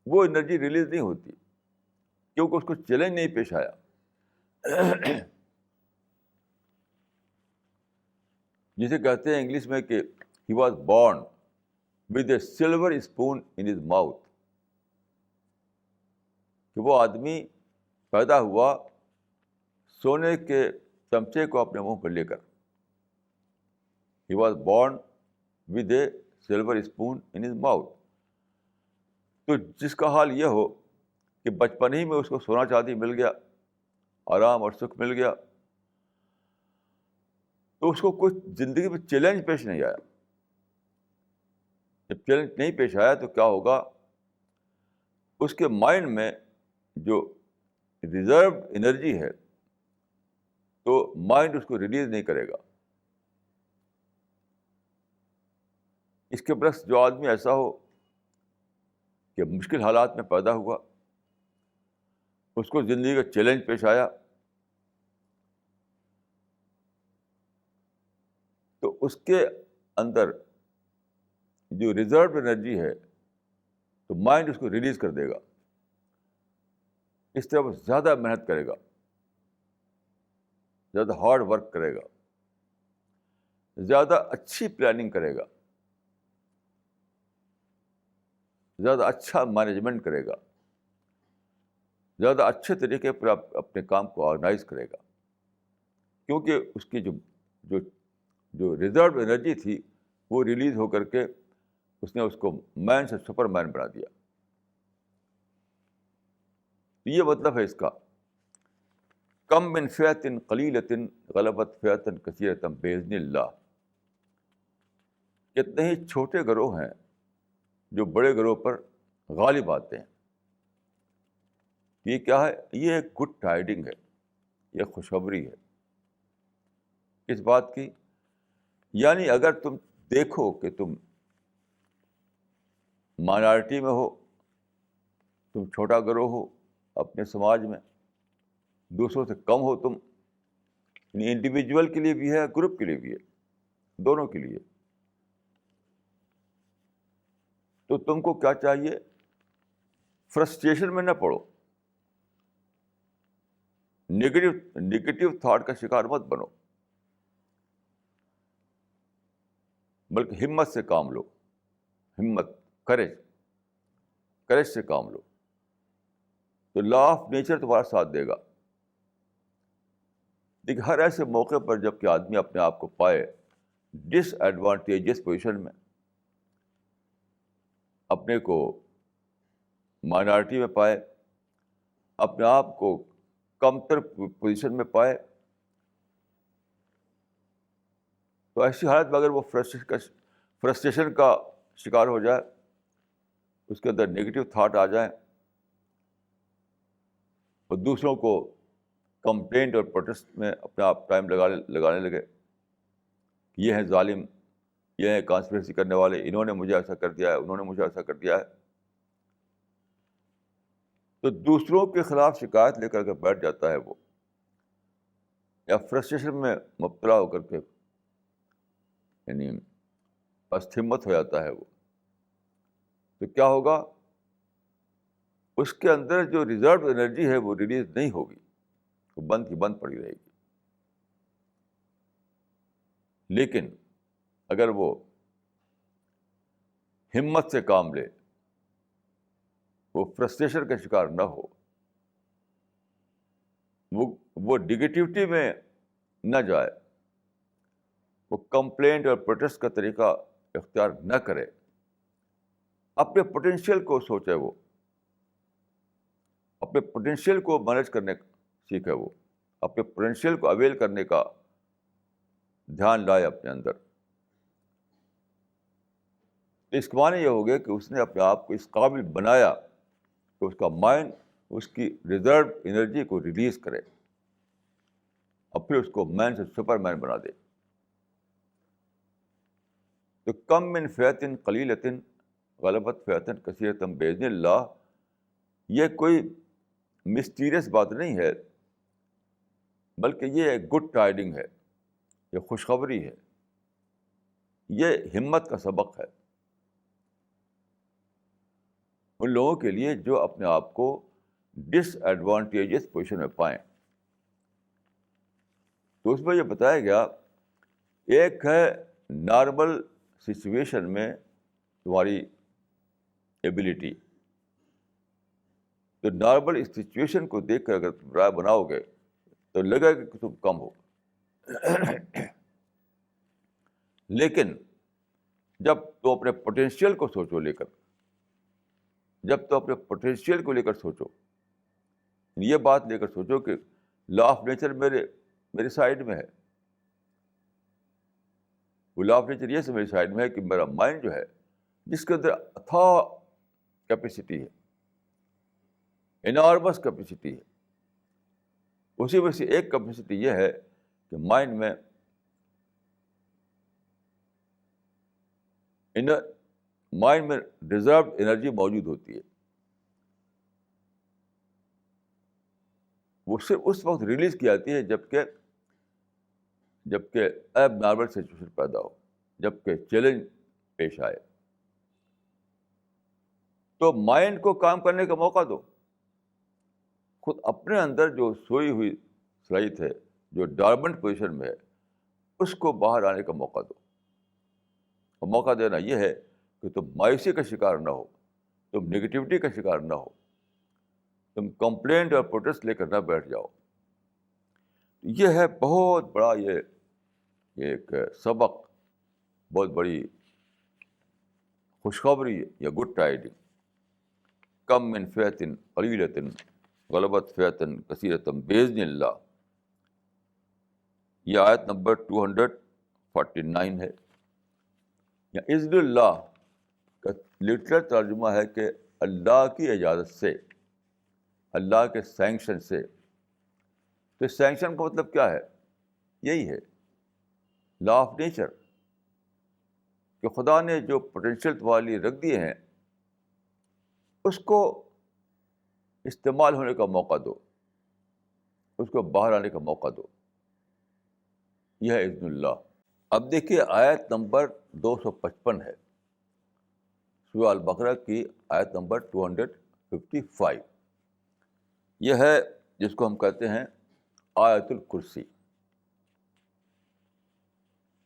وہ انرجی ریلیز نہیں ہوتی کیونکہ اس کو چیلنج نہیں پیش آیا. جسے کہتے ہیں انگلش میں کہ he was born with a silver spoon in his mouth, کہ وہ آدمی پیدا ہوا سونے کے چمچے کو اپنے منہ پر لے کر. He was born with a silver spoon in his mouth. تو جس کا حال یہ ہو کہ بچپن ہی میں اس کو سونا چاندی مل گیا، آرام اور سکھ مل گیا، تو اس کو کچھ زندگی میں چیلنج پیش نہیں آیا. جب چیلنج نہیں پیش آیا تو کیا ہوگا، اس کے مائنڈ میں جو ریزرو انرجی ہے تو مائنڈ اس کو ریلیز نہیں کرے گا. اس کے برعکس جو آدمی ایسا ہو کہ مشکل حالات میں پیدا ہوا، اس کو زندگی کا چیلنج پیش آیا، تو اس کے اندر جو ریزرو انرجی ہے تو مائنڈ اس کو ریلیز کر دے گا. اس طرح وہ زیادہ محنت کرے گا، زیادہ ہارڈ ورک کرے گا، زیادہ اچھی پلاننگ کرے گا، زیادہ اچھا مینجمنٹ کرے گا، زیادہ اچھے طریقے پر اپنے کام کو آرگنائز کرے گا. کیونکہ اس کی جو ریزرو انرجی تھی وہ ریلیز ہو کر کے اس نے اس کو مین سے سپر مین بنا دیا. یہ مطلب ہے اس کا، کم من فئۃ قلیلۃ غلبت فئۃ کثیرۃ باذن اللہ. کتنے ہی چھوٹے گروہ ہیں جو بڑے گروہ پر غالب آتے ہیں. یہ کیا ہے؟ یہ ایک گڈ ٹائیڈنگ ہے، یہ خوشخبری ہے. کس بات کی؟ یعنی اگر تم دیکھو کہ تم مائنارٹی میں ہو، تم چھوٹا گروہ ہو اپنے سماج میں، دوسروں سے کم ہو تم، یعنی انڈیویجول کے لیے بھی ہے، گروپ کے لیے بھی ہے، دونوں کے لیے، تو تم کو کیا چاہیے؟ فرسٹریشن میں نہ پڑو، نگیٹو تھاٹ کا شکار مت بنو، بلکہ ہمت سے کام لو. ہمت، کریج سے کام لو، تو لا آف نیچر تمہارا ساتھ دے گا. دیکھیے، ہر ایسے موقع پر جب کہ آدمی اپنے آپ کو پائے ڈس ایڈوانٹیجس پوزیشن میں، اپنے کو مائنارٹی میں پائے، اپنے آپ کو کمتر پوزیشن میں پائے، تو ایسی حالت میں اگر وہ فرسٹریشن کا شکار ہو جائے، اس کے اندر نگیٹو تھاٹ آ جائیں اور دوسروں کو کمپلینٹ اور پروٹیسٹ میں اپنے آپ ٹائم لگانے لگے، یہ ہیں ظالم، یہ ہیں کانسپریسی کرنے والے، انہوں نے مجھے ایسا کر دیا ہے، انہوں نے مجھے ایسا کر دیا ہے، تو دوسروں کے خلاف شکایت لے کر بیٹھ جاتا ہے وہ، یا فرسٹریشن میں مبتلا ہو کر کے یعنی پست ہمت ہو جاتا ہے وہ، تو کیا ہوگا؟ اس کے اندر جو ریزرو انرجی ہے وہ ریلیز نہیں ہوگی، وہ بند کی بند پڑی رہے گی. لیکن اگر وہ ہمت سے کام لے، وہ فرسٹریشن کا شکار نہ ہو، وہ نگیٹیوٹی میں نہ جائے، وہ کمپلینٹ اور پروٹیسٹ کا طریقہ اختیار نہ کرے، اپنے پوٹینشیل کو سوچے، وہ اپنے پوٹینشیل کو مینیج کرنے سیکھے، وہ اپنے پوٹینشیل کو اویل کرنے کا دھیان لائے اپنے اندر. اس کا معنی یہ ہو گیا کہ اس نے اپنے آپ کو اس قابل بنایا کہ اس کا مائنڈ اس کی ریزرو انرجی کو ریلیز کرے، اور پھر اس کو مین سے سپر مین بنا دے. تو کم من فئۃ قلیلۃ غلبت فئۃ کثیرۃ باذن اللہ، یہ کوئی مسٹیریس بات نہیں ہے، بلکہ یہ ایک گڈ ٹائیڈنگ ہے، یہ خوشخبری ہے، یہ ہمت کا سبق ہے ان لوگوں کے لیے جو اپنے آپ کو ڈس ایڈوانٹیجس پوزیشن میں پائیں. تو اس میں یہ بتایا گیا، ایک ہے نارمل سچویشن میں تمہاری ایبلٹی، تو نارمل سچویشن کو دیکھ کر اگر تم رائے بناؤ گے تو لگے گا کہ تم کم ہو. لیکن جب تو اپنے پوٹینشیل کو سوچو، جب تو اپنے پوٹینشیل کو لے کر سوچو، یہ بات لے کر سوچو کہ لا آف نیچر میرے سائڈ میں ہے. وہ لا آف نیچر یہ میری سائڈ میں ہے کہ میرا مائنڈ جو ہے، جس کے اندر اتھا کیپیسٹی ہے، انارمس کیپیسٹی ہے، اسی میں سے ایک کیپیسٹی یہ ہے کہ مائنڈ میں ریزروڈ انرجی موجود ہوتی ہے. وہ صرف اس وقت ریلیز کی جاتی ہے جبکہ ایب نارمل سچویشن پیدا ہو، جبکہ چیلنج پیش آئے. تو مائنڈ کو کام کرنے کا موقع دو، خود اپنے اندر جو سوئی ہوئی صلاحیت ہے، جو ڈارمنٹ پوزیشن میں ہے، اس کو باہر آنے کا موقع دو. اور موقع دینا یہ ہے کہ تم مایوسی کا شکار نہ ہو، تم نگیٹیوٹی کا شکار نہ ہو، تم کمپلینٹ اور پروٹیسٹ لے کر نہ بیٹھ جاؤ. یہ ہے بہت بڑا یہ ایک سبق، بہت بڑی خوشخبری یا گڈ ٹائیڈنگ. کم من فئۃ قلیلۃ غلبت فئۃ کثیرۃ باذن اللہ. یہ آیت نمبر 249 ہے. یا اذن اللہ کا لٹرل ترجمہ ہے کہ اللہ کی اجازت سے، اللہ کے سینکشن سے. تو سینکشن کا مطلب کیا ہے؟ یہی ہے لا آف نیچر، کہ خدا نے جو پوٹینشیل تمہارے لیے رکھ دیے ہیں اس کو استعمال ہونے کا موقع دو، اس کو باہر آنے کا موقع دو. یہ ہے اذن اللہ. اب دیکھیے آیت نمبر 255 ہے، سورہ البقرہ کی آیت نمبر 255. یہ ہے جس کو ہم کہتے ہیں آیت الکرسی.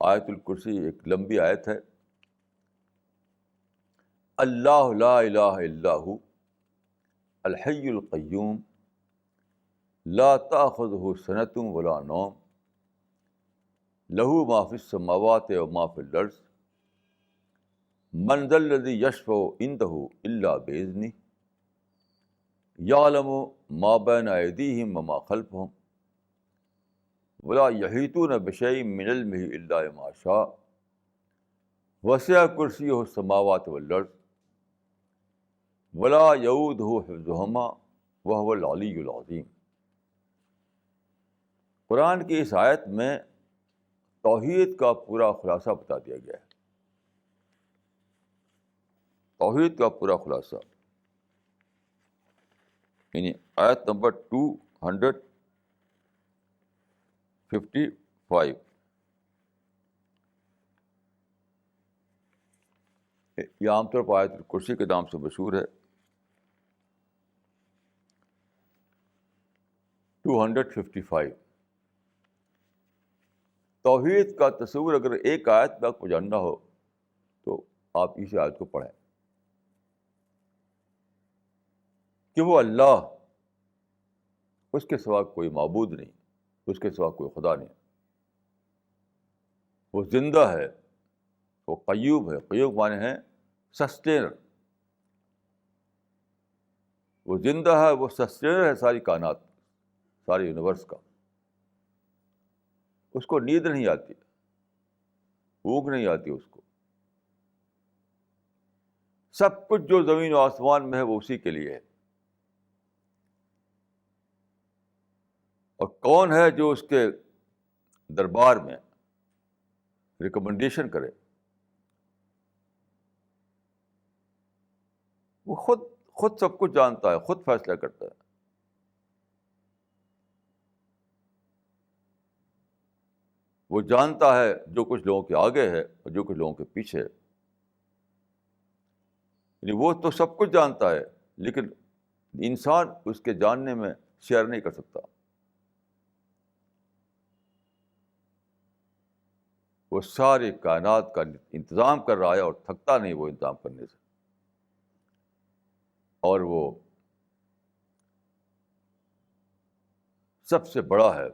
آیت الکرسی ایک لمبی آیت ہے. اللہ لا الہ الا ہو الحی القیوم لا تأخذہ سنۃ ولا نوم لہ ما فی السماوات وما فی الارض من ذا الذی یشفع عندہ الا بإذنہ یعلم ما بین ایدیہم وما خلفہم ولا یحیطون بشیء من علمہ الا بما شاء وسع کرسیہ السماوات والارض ولا یؤودہ حفظہما وہو العلی العظیم. قرآن کی اس آیت میں توحید کا پورا خلاصہ بتا دیا گیا ہے. توحید کا پورا خلاصہ، یعنی آیت نمبر 255. یہ عام طور پر آیت الکرسی کے نام سے مشہور ہے. 255. توحید کا تصور اگر ایک آیت میں آپ کو جاننا ہو تو آپ اس آیت کو پڑھیں کہ وہ اللہ، اس کے سوا کوئی معبود نہیں، اس کے سوا کوئی خدا نہیں. وہ زندہ ہے، وہ قیوم ہے. قیوم معنی ہے سسٹینر. وہ زندہ ہے، وہ سسٹینر ہے ساری کائنات، سارے یونیورس کا. اس کو نیند نہیں آتی، اونگ نہیں آتی اس کو. سب کچھ جو زمین و آسمان میں ہے وہ اسی کے لیے ہے. اور کون ہے جو اس کے دربار میں ریکمنڈیشن کرے؟ وہ خود سب کچھ جانتا ہے، خود فیصلہ کرتا ہے. وہ جانتا ہے جو کچھ لوگوں کے آگے ہے اور جو کچھ لوگوں کے پیچھے ہے. یعنی وہ تو سب کچھ جانتا ہے، لیکن انسان اس کے جاننے میں شیئر نہیں کر سکتا. وہ ساری کائنات کا انتظام کر رہا ہے اور تھکتا نہیں وہ انتظام کرنے سے. اور وہ سب سے بڑا ہے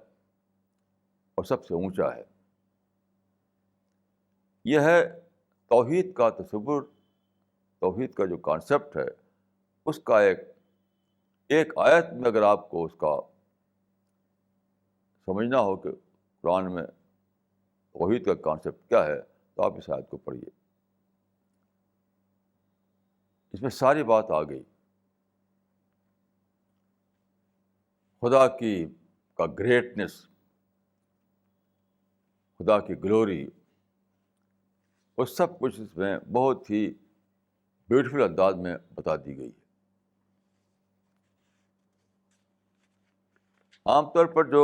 اور سب سے اونچا ہے. یہ ہے توحید کا تصور. توحید کا جو کانسیپٹ ہے اس کا ایک آیت میں اگر آپ کو اس کا سمجھنا ہو کہ قرآن میں توحید کا کانسیپٹ کیا ہے تو آپ اس آیت کو پڑھیے. اس میں ساری بات آ گئی. خدا کا گریٹنس، خدا کی گلوری، وہ سب کچھ اس میں بہت ہی بیوٹیفل انداز میں بتا دی گئی ہے. عام طور پر جو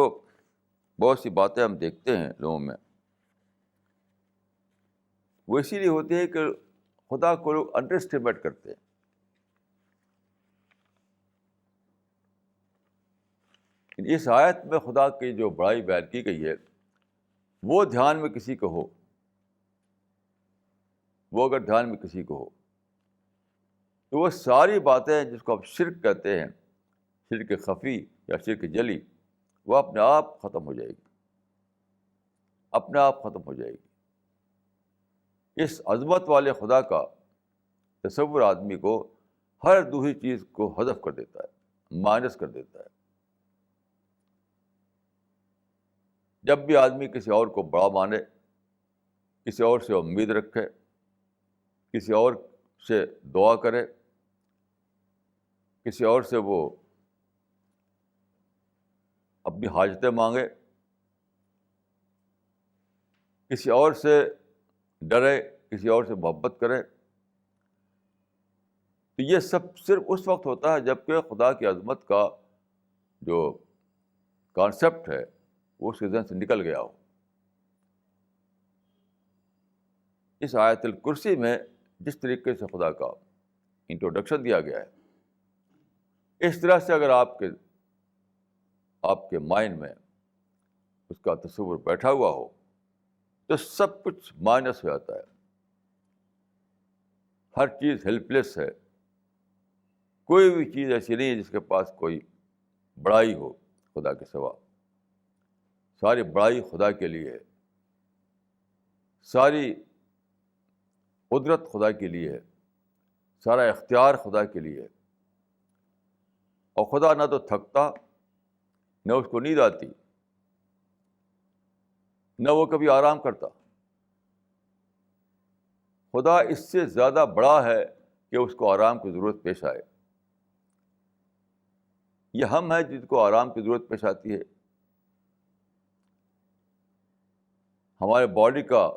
بہت سی باتیں ہم دیکھتے ہیں لوگوں میں، وہ اسی لیے ہوتی ہے کہ خدا کو لوگ انڈر اسٹیمیٹ کرتے ہیں. اس آیت میں خدا کی جو بڑائی بیان کی گئی ہے وہ دھیان میں کسی کو ہو، وہ اگر دھیان میں کسی کو ہو تو وہ ساری باتیں جس کو آپ شرک کہتے ہیں، شرک خفی یا شرک جلی، وہ اپنے آپ ختم ہو جائے گی، اپنے آپ ختم ہو جائے گی. اس عظمت والے خدا کا تصور آدمی کو ہر دوسری چیز کو حذف کر دیتا ہے، مائنس کر دیتا ہے. جب بھی آدمی کسی اور کو بڑا مانے، کسی اور سے امید رکھے، کسی اور سے دعا کرے، کسی اور سے وہ اپنی حاجتیں مانگے، کسی اور سے ڈرے، کسی اور سے محبت کرے، تو یہ سب صرف اس وقت ہوتا ہے جب کہ خدا کی عظمت کا جو کانسیپٹ ہے وہ اس کے ذہن سے نکل گیا ہو. اس آیت الکرسی میں جس طریقے سے خدا کا انٹروڈکشن دیا گیا ہے، اس طرح سے اگر آپ کے مائنڈ میں اس کا تصور بیٹھا ہوا ہو تو سب کچھ مائنس ہو جاتا ہے. ہر چیز ہیلپ لیس ہے. کوئی بھی چیز ایسی نہیں ہے جس کے پاس کوئی بڑائی ہو خدا کے سوا. ساری بڑائی خدا کے لیے ہے، ساری قدرت خدا کے لیے ہے، سارا اختیار خدا کے لیے ہے. اور خدا نہ تو تھکتا، نہ اس کو نیند آتی، نہ وہ کبھی آرام کرتا. خدا اس سے زیادہ بڑا ہے کہ اس کو آرام کی ضرورت پیش آئے. یہ ہم ہیں جن کو آرام کی ضرورت پیش آتی ہے. ہمارے باڈی کا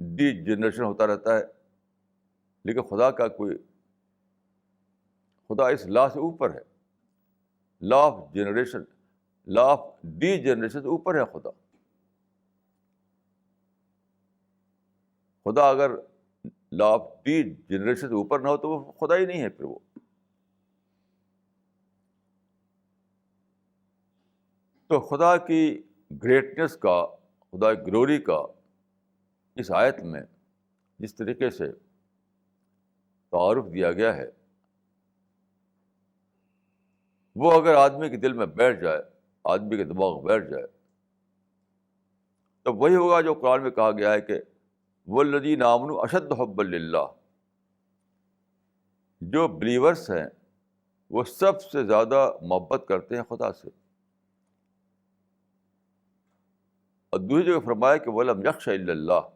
ڈی جنریشن ہوتا رہتا ہے، لیکن خدا اس لا سے اوپر ہے. Law of generation, law of D generation سے اوپر ہے خدا. خدا اگر لا آف ڈی جنریشن سے اوپر نہ ہو تو وہ خدا ہی نہیں ہے. پھر وہ تو خدا کی گریٹنس کا، خدا کی گلوری کا اس آیت میں جس طریقے سے تعارف دیا گیا ہے، وہ اگر آدمی کے دل میں بیٹھ جائے، آدمی کے دماغ میں بیٹھ جائے، تو وہی ہوگا جو قرآن میں کہا گیا ہے کہ والذین آمنوا اشد حبا للہ. جو بلیورس ہیں وہ سب سے زیادہ محبت کرتے ہیں خدا سے. اور دوسری جگہ فرمایا کہ وَلَمْ يَخْشَ إِلَّا اللَّهُ.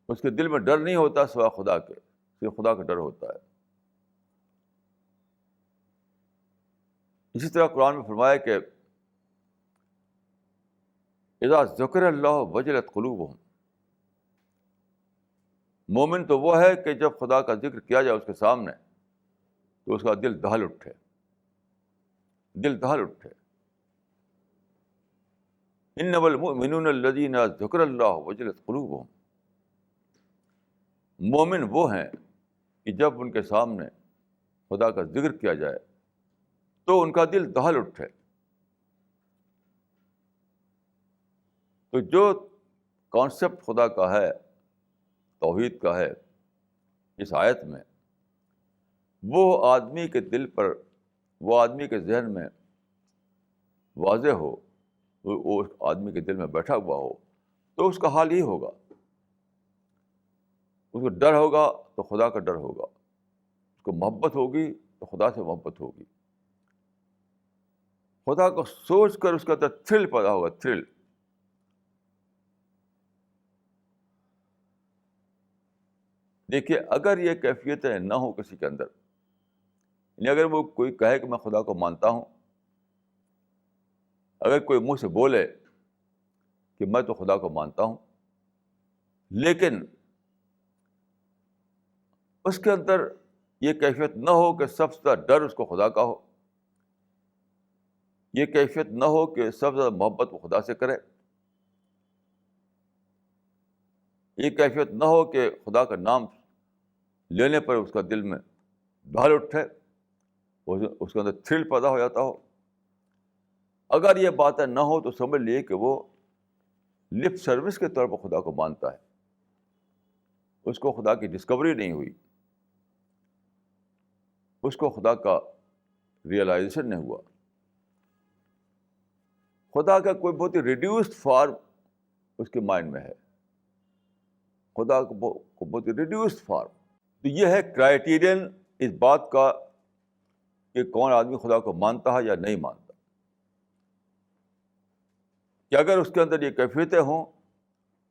اس کے دل میں ڈر نہیں ہوتا سوا خدا کے، صرف خدا کا ڈر ہوتا ہے. اسی طرح قرآن میں فرمایا کہ اذا ذکر اللہ وجلت قلوبہم. مومن تو وہ ہے کہ جب خدا کا ذکر کیا جائے اس کے سامنے تو اس کا دل دہل اٹھے، دل دہل اٹھے. انما المؤمنون الذین ذکر اللہ وجلت قلوبہم. مومن وہ ہیں کہ جب ان کے سامنے خدا کا ذکر کیا جائے تو ان کا دل دہل اٹھے. تو جو کانسیپٹ خدا کا ہے، توحید کا ہے اس آیت میں، وہ آدمی کے دل پر، وہ آدمی کے ذہن میں واضح ہو، وہ اس آدمی کے دل میں بیٹھا ہوا ہو تو اس کا حال ہی ہوگا. اس کو ڈر ہوگا تو خدا کا ڈر ہوگا، اس کو محبت ہوگی تو خدا سے محبت ہوگی. خدا کو سوچ کر اس کے اندر تھرل پیدا ہوگا، تھرل. دیکھیے اگر یہ کیفیتیں نہ ہوں کسی کے اندر، یعنی اگر وہ کوئی کہے کہ میں خدا کو مانتا ہوں، اگر کوئی منہ سے بولے کہ میں تو خدا کو مانتا ہوں، لیکن اس کے اندر یہ کیفیت نہ ہو کہ سب سے زیادہ ڈر اس کو خدا کا ہو، یہ کیفیت نہ ہو کہ سب سے زیادہ محبت وہ خدا سے کرے، یہ کیفیت نہ ہو کہ خدا کا نام لینے پر اس کا دل میں ڈھال اٹھے، اس کے اندر تھرل پیدا ہو جاتا ہو. اگر یہ باتیں نہ ہو تو سمجھ لیے کہ وہ لپ سروس کے طور پر خدا کو مانتا ہے، اس کو خدا کی ڈسکوری نہیں ہوئی، اس کو خدا کا ریئلائزیشن نہیں ہوا. خدا کا کوئی بہت ہی ریڈیوسڈ فارم اس کے مائنڈ میں ہے، خدا کو بہت ہی ریڈیوسڈ فارم. تو یہ ہے کرائیٹیرین اس بات کا کہ کون آدمی خدا کو مانتا ہے یا نہیں مانتا، کہ اگر اس کے اندر یہ کیفیتیں ہوں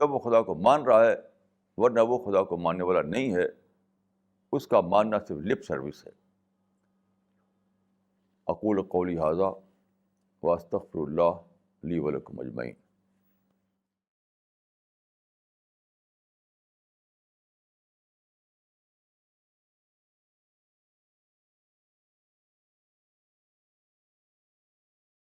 تب وہ خدا کو مان رہا ہے، ورنہ وہ خدا کو ماننے والا نہیں ہے، اس کا ماننا صرف لپ سروس ہے۔ اقول قولی ھذا واستغفر اللہ لی ولکم اجمعین۔